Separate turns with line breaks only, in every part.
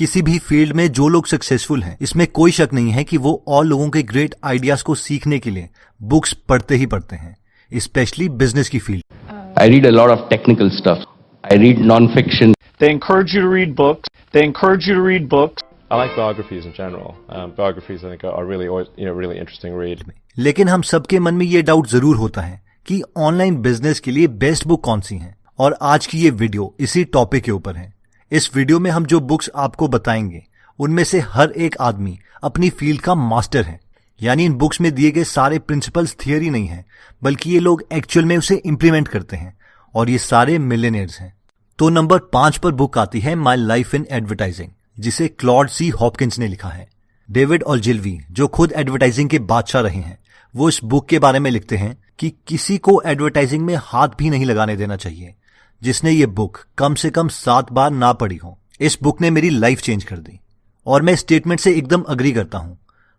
किसी भी फील्ड में जो लोग सक्सेसफुल हैं, इसमें कोई शक नहीं है कि वो और लोगों के ग्रेट आइडियाज को सीखने के लिए बुक्स पढ़ते ही पढ़ते हैं, स्पेशली बिजनेस की field.
I read a lot of technical stuff. I read non-fiction.
They encourage you to read books. They encourage you to read books.
I like biographies in general. Biographies, I think, are really interesting read.
लेकिन हम सबके मन में ये doubt जरूर होता है कि ऑनलाइन बिजनेस के लिए बेस्ट बुक कौन सी है, और आज की ये वीडियो इसी टॉपिक के ऊपर है। इस वीडियो में हम जो बुक्स आपको बताएंगे उनमें से हर एक आदमी अपनी फील्ड का मास्टर है, यानी इन बुक्स में दिए गए सारे प्रिंसिपल्स थियरी नहीं है, बल्कि ये लोग एक्चुअल में उसे इंप्लीमेंट करते हैं, और ये सारे मिलियनेयर्स हैं। तो नंबर 5 पर बुक आती है माई लाइफ इन एडवर्टाइजिंग, जिसे क्लॉड सी हॉपकिंस ने लिखा है। डेविड ओल्जिल्वी, जो खुद एडवर्टाइजिंग के बादशाह रहे हैं, वो इस बुक के बारे में लिखते हैं कि किसी को एडवर्टाइजिंग में हाथ भी नहीं लगाने देना चाहिए जिसने ये बुक कम से कम 7 बार ना पढ़ी हो। इस बुक ने मेरी लाइफ चेंज कर दी, और मैं स्टेटमेंट से एकदम अग्री करता हूं।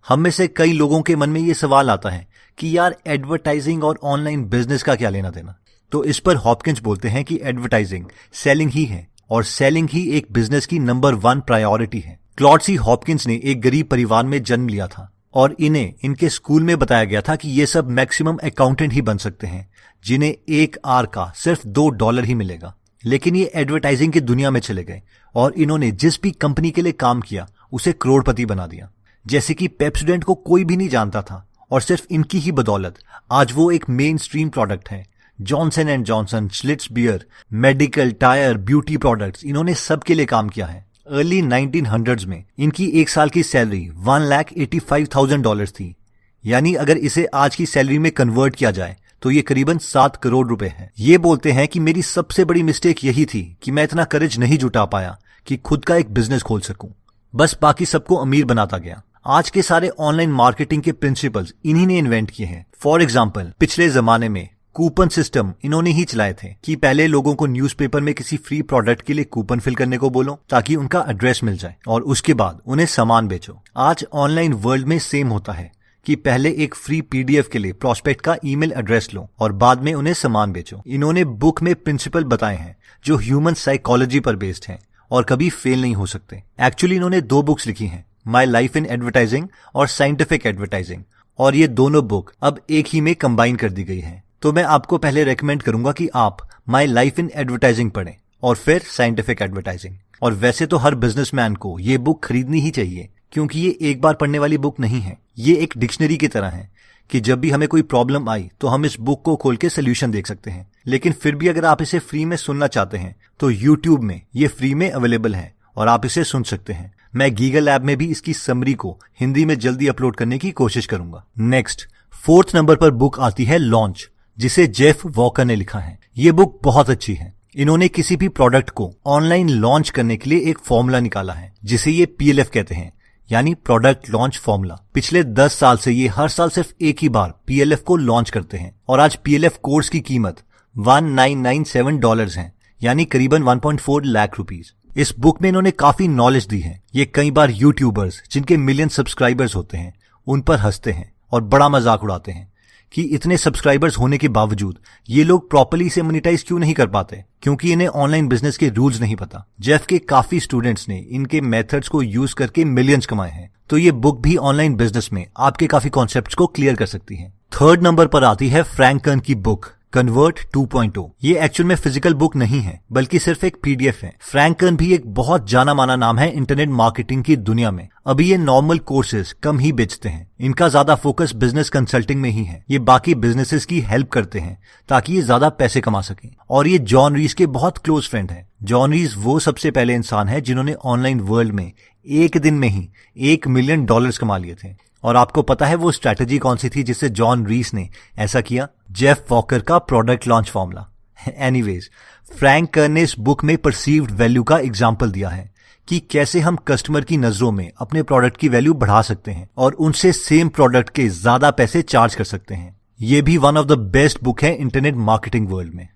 हम में से कई लोगों के मन में ये सवाल आता है कि यार एडवर्टाइजिंग और ऑनलाइन बिजनेस का क्या लेना देना। तो इस पर हॉपकिंस बोलते हैं कि एडवर्टाइजिंग सेलिंग ही है, और सेलिंग ही एक बिजनेस की नंबर 1 प्रायोरिटी है। क्लॉड सी हॉपकिंस ने एक गरीब परिवार में जन्म लिया था, और इन्हें इनके स्कूल में बताया गया था कि ये सब मैक्सिमम अकाउंटेंट ही बन सकते हैं, जिन्हें 1 आवर का सिर्फ $2 ही मिलेगा। लेकिन ये एडवर्टाइजिंग की दुनिया में चले गए, और इन्होंने जिस भी कंपनी के लिए काम किया उसे करोड़पति बना दिया। जैसे कि पेप्सोडेंट को कोई भी नहीं जानता था, और सिर्फ इनकी ही बदौलत आज वो एक मेन स्ट्रीम प्रोडक्ट है। Johnson and Johnson, Schlitz beer, medical, tyre, beauty products, इन्होंने सबके लिए काम किया है। अर्ली 1900s में इनकी 1 साल की सैलरी $1,85,000 थी, यानी अगर इसे आज की सैलरी में कन्वर्ट किया जाए तो ये करीबन 7 करोड़ रुपए है। ये बोलते हैं कि मेरी सबसे बड़ी मिस्टेक यही थी कि मैं इतना करेज नहीं जुटा पाया कि खुद का एक बिजनेस खोल सकूं, बस बाकी सबको अमीर बनाता गया। आज के सारे ऑनलाइन मार्केटिंग के प्रिंसिपल्स इन्हीं ने इन्वेंट किए हैं। फॉर एग्जाम्पल, पिछले जमाने में कूपन सिस्टम इन्होंने ही चलाए थे कि पहले लोगों को न्यूज़पेपर में किसी फ्री प्रोडक्ट के लिए कूपन फिल करने को बोलो ताकि उनका एड्रेस मिल जाए, और उसके बाद उन्हें सामान बेचो। आज ऑनलाइन वर्ल्ड में सेम होता है कि पहले एक फ्री पीडीएफ के लिए प्रोस्पेक्ट का ईमेल एड्रेस लो और बाद में उन्हें सामान बेचो। इन्होंने बुक में प्रिंसिपल बताए हैं जो ह्यूमन साइकोलॉजी पर बेस्ड हैं और कभी फेल नहीं हो सकते। एक्चुअली इन्होंने 2 बुक्स लिखी हैं, माई लाइफ इन एडवर्टाइजिंग और साइंटिफिक एडवर्टाइजिंग, और ये दोनों बुक अब एक ही में कंबाइन कर दी गई है। तो मैं आपको पहले रेकमेंड करूंगा कि आप माई लाइफ इन एडवर्टाइजिंग पढ़ें और फिर साइंटिफिक एडवर्टाइजिंग। और वैसे तो हर बिजनेसमैन को ये बुक खरीदनी ही चाहिए, क्योंकि ये एक बार पढ़ने वाली बुक नहीं है। ये एक डिक्शनरी की तरह है कि जब भी हमें कोई प्रॉब्लम आई तो हम इस बुक को खोल के सोल्यूशन देख सकते हैं। लेकिन फिर भी अगर आप इसे फ्री में सुनना चाहते हैं तो यूट्यूब में ये फ्री में अवेलेबल है और आप इसे सुन सकते हैं। मैं गीगल ऐप में भी इसकी समरी को हिंदी में जल्दी अपलोड करने की कोशिश करूंगा। नेक्स्ट 4th नंबर पर बुक आती है लॉन्च, जिसे जेफ वॉकर ने लिखा है। ये बुक बहुत अच्छी है। इन्होंने किसी भी प्रोडक्ट को ऑनलाइन लॉन्च करने के लिए एक फॉर्मूला निकाला है जिसे ये PLF कहते हैं, यानी प्रोडक्ट लॉन्च फॉर्मूला। पिछले 10 साल से ये हर साल सिर्फ एक ही बार PLF को लॉन्च करते हैं, और आज PLF कोर्स की कीमत $1997 है, यानी करीबन 1.4 लाख रुपीस। इस बुक में इन्होंने काफी नॉलेज दी है। ये कई बार यूट्यूबर्स जिनके मिलियन सब्सक्राइबर्स होते हैं उन पर हंसते हैं और बड़ा मजाक उड़ाते हैं कि इतने सब्सक्राइबर्स होने के बावजूद ये लोग प्रॉपर्ली इसे मोनेटाइज क्यों नहीं कर पाते, क्योंकि इन्हें ऑनलाइन बिजनेस के रूल्स नहीं पता। जेफ के काफी स्टूडेंट्स ने इनके मेथड्स को यूज करके मिलियंस कमाए हैं, तो ये बुक भी ऑनलाइन बिजनेस में आपके काफी कॉन्सेप्ट्स को क्लियर कर सकती है। 3rd नंबर पर आती है फ्रैंक कर्न की बुक कन्वर्ट 2.0। ये एक्चुअल में फिजिकल बुक नहीं है, बल्कि सिर्फ एक PDF है। फ्रैंक कर्न भी एक बहुत जाना माना नाम है इंटरनेट मार्केटिंग की दुनिया में। अभी ये नॉर्मल कोर्सेज कम ही बेचते हैं, इनका ज्यादा फोकस बिजनेस कंसल्टिंग में ही है। ये बाकी बिजनेसेस की हेल्प करते हैं ताकि ये ज्यादा पैसे कमा सकें, और ये जॉन रीस के बहुत क्लोज फ्रेंड है। जॉन रीस वो सबसे पहले इंसान है जिन्होंने ऑनलाइन वर्ल्ड में एक दिन में ही $1 मिलियन कमा लिए थे। और आपको पता है वो स्ट्रैटेजी कौन सी थी जिससे जॉन रीस ने ऐसा किया? जेफ वॉकर का product launch formula. Anyways, Frank कर्न ने इस बुक में परसीव्ड वैल्यू का एग्जाम्पल दिया है कि कैसे हम कस्टमर की नजरों में अपने प्रोडक्ट की वैल्यू बढ़ा सकते हैं और उनसे सेम प्रोडक्ट के ज्यादा पैसे चार्ज कर सकते हैं। ये भी one of the best book है इंटरनेट मार्केटिंग वर्ल्ड में।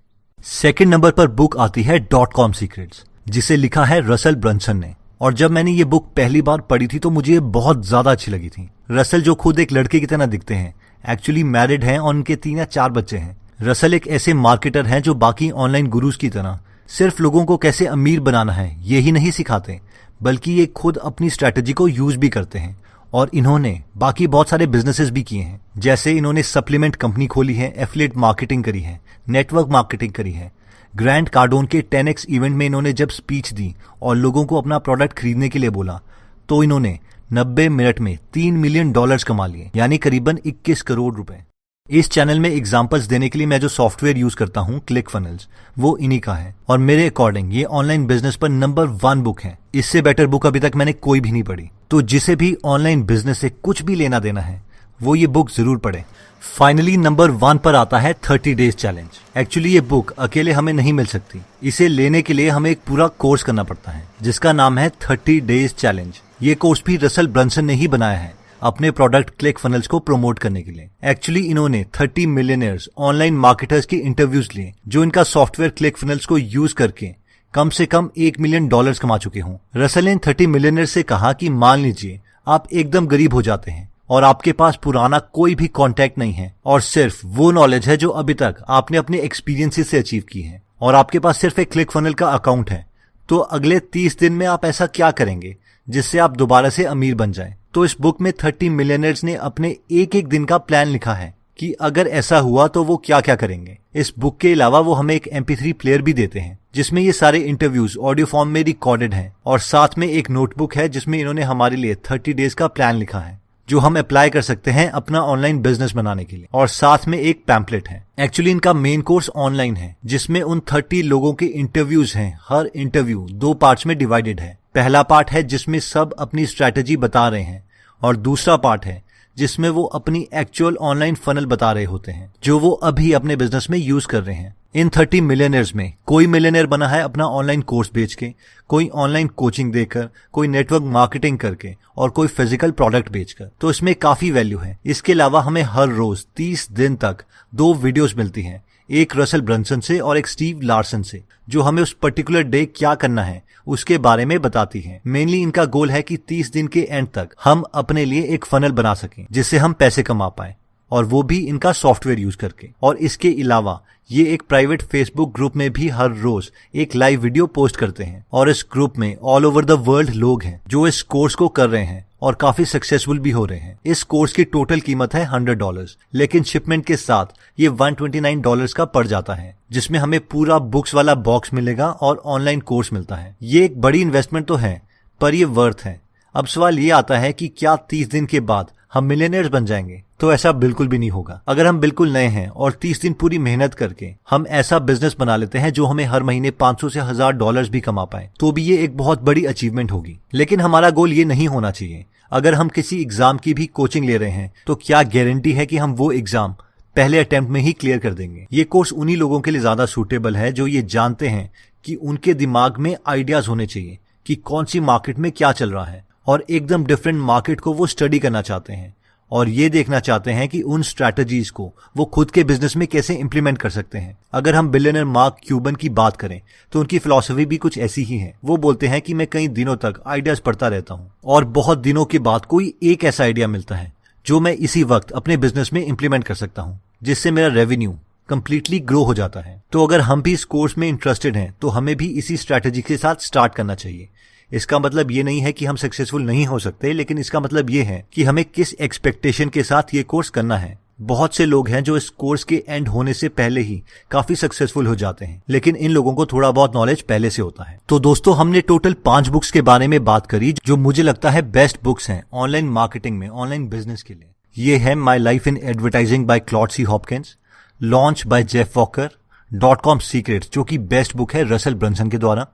2nd नंबर पर बुक आती है .com सीक्रेट्स, जिसे लिखा है रसल ब्रंसन ने। और जब मैंने ये बुक पहली बार पढ़ी थी तो मुझे ये बहुत ज्यादा अच्छी लगी थी। रसल, जो खुद एक लड़के की तरह दिखते हैं, एक्चुअली मैरिड हैं और उनके 3 या 4 बच्चे हैं। रसल एक ऐसे मार्केटर हैं जो बाकी ऑनलाइन गुरुज की तरह सिर्फ लोगों को कैसे अमीर बनाना है यही नहीं सिखाते, बल्कि ये खुद अपनी स्ट्रैटेजी को यूज भी करते हैं और इन्होंने बाकी बहुत सारे बिजनेसेस भी किए हैं। जैसे इन्होंने सप्लीमेंट कंपनी खोली है, एफिलिएट मार्केटिंग करी है, नेटवर्क मार्केटिंग करी है। ग्रैंड कार्डोन के 10x इवेंट में इन्होंने जब स्पीच दी और लोगों को अपना प्रोडक्ट खरीदने के लिए बोला तो इन्होंने 90 मिनट में $3 मिलियन कमा लिए, यानी करीबन 21 करोड़ रुपए। इस चैनल में एग्जांपल्स देने के लिए मैं जो सॉफ्टवेयर यूज करता हूं, ClickFunnels, वो इन्हीं का है और मेरे अकॉर्डिंग ये ऑनलाइन बिजनेस पर नंबर 1 बुक है। इससे बेटर बुक अभी तक मैंने कोई भी नहीं पढ़ी। तो जिसे भी ऑनलाइन बिजनेस से कुछ भी लेना देना है वो ये बुक जरूर पढ़े। फाइनली नंबर 1 पर आता है 30 डेज चैलेंज। एक्चुअली ये बुक अकेले हमें नहीं मिल सकती। इसे लेने के लिए हमें एक पूरा कोर्स करना पड़ता है जिसका नाम है 30 डेज चैलेंज। ये कोर्स भी रसल ब्रंसन ने ही बनाया है अपने प्रोडक्ट ClickFunnels को प्रमोट करने के लिए। एक्चुअली इन्होंने 30 मिलियनियर्स ऑनलाइन मार्केटर्स के इंटरव्यूज लिए जो इनका सॉफ्टवेयर ClickFunnels को यूज करके कम से कम $1 मिलियन कमा चुके हों। रसल ने 30 मिलियनियर्स से कहा कि मान लीजिए आप एकदम गरीब हो जाते हैं और आपके पास पुराना कोई भी कॉन्टैक्ट नहीं है और सिर्फ वो नॉलेज है जो अभी तक आपने अपने एक्सपीरियंसेस से अचीव की है और आपके पास सिर्फ एक ClickFunnels का अकाउंट है, तो अगले 30 दिन में आप ऐसा क्या करेंगे जिससे आप दोबारा से अमीर बन जाएं। तो इस बुक में 30 मिलियनर्स ने अपने एक एक दिन का प्लान लिखा है कि अगर ऐसा हुआ तो वो क्या क्या करेंगे। इस बुक के अलावा वो हमें एक MP3 प्लेयर भी देते हैं जिसमें ये सारे इंटरव्यूज ऑडियो फॉर्म में रिकॉर्डेड हैं और साथ में एक नोटबुक है जिसमें इन्होंने हमारे लिए 30 डेज का प्लान लिखा है जो हम अप्लाई कर सकते हैं अपना ऑनलाइन बिजनेस बनाने के लिए, और साथ में एक पैम्पलेट है। एक्चुअली इनका मेन कोर्स ऑनलाइन है जिसमें उन 30 लोगों के इंटरव्यूज हैं। हर इंटरव्यू 2 पार्ट्स में डिवाइडेड है। पहला पार्ट है जिसमें सब अपनी स्ट्रैटेजी बता रहे हैं और दूसरा पार्ट है जिसमें वो अपनी एक्चुअल ऑनलाइन फनल बता रहे होते हैं जो वो अभी अपने बिजनेस में यूज कर रहे हैं। इन 30 मिलियनर्स में कोई मिलियनर बना है अपना ऑनलाइन कोर्स बेच के, कोई ऑनलाइन कोचिंग देकर, कोई नेटवर्क मार्केटिंग करके और कोई फिजिकल प्रोडक्ट बेचकर। तो इसमें काफी वैल्यू है। इसके अलावा हमें हर रोज 30 दिन तक 2 वीडियोस मिलती हैं, एक रसल ब्रंसन से और एक स्टीव लार्सन से, जो हमें उस पर्टिकुलर डे क्या करना है उसके बारे में बताती है। मेनली इनका गोल है कि 30 दिन के एंड तक हम अपने लिए एक फनल बना सकें जिससे हम पैसे कमा पाए, और वो भी इनका सॉफ्टवेयर यूज करके। और इसके अलावा ये एक प्राइवेट फेसबुक ग्रुप में भी हर रोज एक लाइव वीडियो पोस्ट करते हैं और इस ग्रुप में ऑल ओवर द वर्ल्ड लोग हैं जो इस कोर्स को कर रहे हैं और काफी सक्सेसफुल भी हो रहे हैं। इस कोर्स की टोटल कीमत है $100, लेकिन शिपमेंट के साथ ये $129 का पड़ जाता है, जिसमें हमें पूरा बुक्स वाला बॉक्स मिलेगा और ऑनलाइन कोर्स मिलता है। ये एक बड़ी इन्वेस्टमेंट तो है पर ये वर्थ है। अब सवाल ये आता है कि क्या 30 दिन के बाद हम मिलियनर्स बन जाएंगे? तो ऐसा बिल्कुल भी नहीं होगा। अगर हम बिल्कुल नए हैं और 30 दिन पूरी मेहनत करके हम ऐसा बिजनेस बना लेते हैं जो हमें हर महीने $500 से $1000 भी कमा पाए, तो भी ये एक बहुत बड़ी अचीवमेंट होगी। लेकिन हमारा गोल ये नहीं होना चाहिए। अगर हम किसी एग्जाम की भी कोचिंग ले रहे हैं तो क्या गारंटी है कि हम वो एग्जाम पहले अटेम्प्ट में ही क्लियर कर देंगे? ये कोर्स उन्हीं लोगों के लिए ज्यादा सूटेबल है जो ये जानते हैं कि उनके दिमाग में आइडियाज होने चाहिए कि कौन सी मार्केट में क्या चल रहा है और एकदम डिफरेंट मार्केट को वो स्टडी करना चाहते हैं और ये देखना चाहते हैं कि उन स्ट्रैटेजीज को वो खुद के बिजनेस में कैसे इंप्लीमेंट कर सकते हैं। अगर हम बिलियनर मार्क क्यूबन की बात करें तो उनकी फिलॉसफी भी कुछ ऐसी ही है। वो बोलते हैं कि मैं कई दिनों तक आइडियाज पढ़ता रहता हूँ और बहुत दिनों के बाद कोई एक ऐसा आइडिया मिलता है जो मैं इसी वक्त अपने बिजनेस में इंप्लीमेंट कर सकता हूँ, जिससे मेरा रेवेन्यू कंप्लीटली ग्रो हो जाता है। तो अगर हम भी इस कोर्स में इंटरेस्टेड हैं तो हमें भी इसी स्ट्रैटेजी के साथ स्टार्ट करना चाहिए। इसका मतलब ये नहीं है कि हम सक्सेसफुल नहीं हो सकते, लेकिन इसका मतलब ये है कि हमें किस एक्सपेक्टेशन के साथ ये कोर्स करना है। बहुत से लोग हैं जो इस कोर्स के एंड होने से पहले ही काफी सक्सेसफुल हो जाते हैं, लेकिन इन लोगों को थोड़ा बहुत नॉलेज पहले से होता है। तो दोस्तों, हमने टोटल 5 बुक्स के बारे में बात करी जो मुझे लगता है बेस्ट बुक्स हैं ऑनलाइन मार्केटिंग में, ऑनलाइन बिजनेस के लिए। ये है my life in advertising by Claude C Hopkins, launch by Jeff Walker, .com secrets जो कि बेस्ट बुक है रसल ब्रंसन के द्वारा,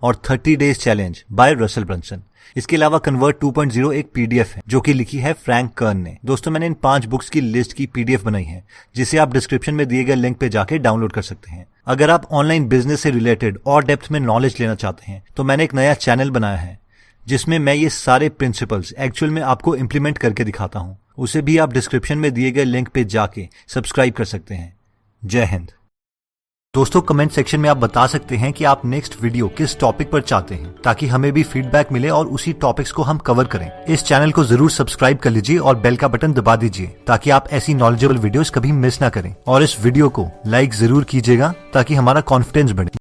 और 30 days challenge by Russell Brunson. इसके अलावा कन्वर्ट 2.0 एक PDF है जो कि लिखी है फ्रैंक कर्न ने। दोस्तों, मैंने इन 5 बुक्स की लिस्ट की PDF बनाई है जिसे आप डिस्क्रिप्शन में दिए गए लिंक पे जाके डाउनलोड कर सकते हैं। अगर आप ऑनलाइन बिजनेस से रिलेटेड और डेप्थ में नॉलेज लेना चाहते हैं तो मैंने एक नया चैनल बनाया है जिसमें मैं ये सारे प्रिंसिपल्स एक्चुअल में आपको इम्प्लीमेंट करके दिखाता हूँ। उसे भी आप डिस्क्रिप्शन में दिए गए लिंक पे जाके सब्सक्राइब कर सकते हैं। जय हिंद। दोस्तों, कमेंट सेक्शन में आप बता सकते हैं कि आप नेक्स्ट वीडियो किस टॉपिक पर चाहते हैं ताकि हमें भी फीडबैक मिले और उसी टॉपिक्स को हम कवर करें। इस चैनल को जरूर सब्सक्राइब कर लीजिए और बेल का बटन दबा दीजिए ताकि आप ऐसी नॉलेजेबल वीडियोस कभी मिस ना करें, और इस वीडियो को लाइक जरूर कीजिएगा ताकि हमारा कॉन्फिडेंस बढ़े।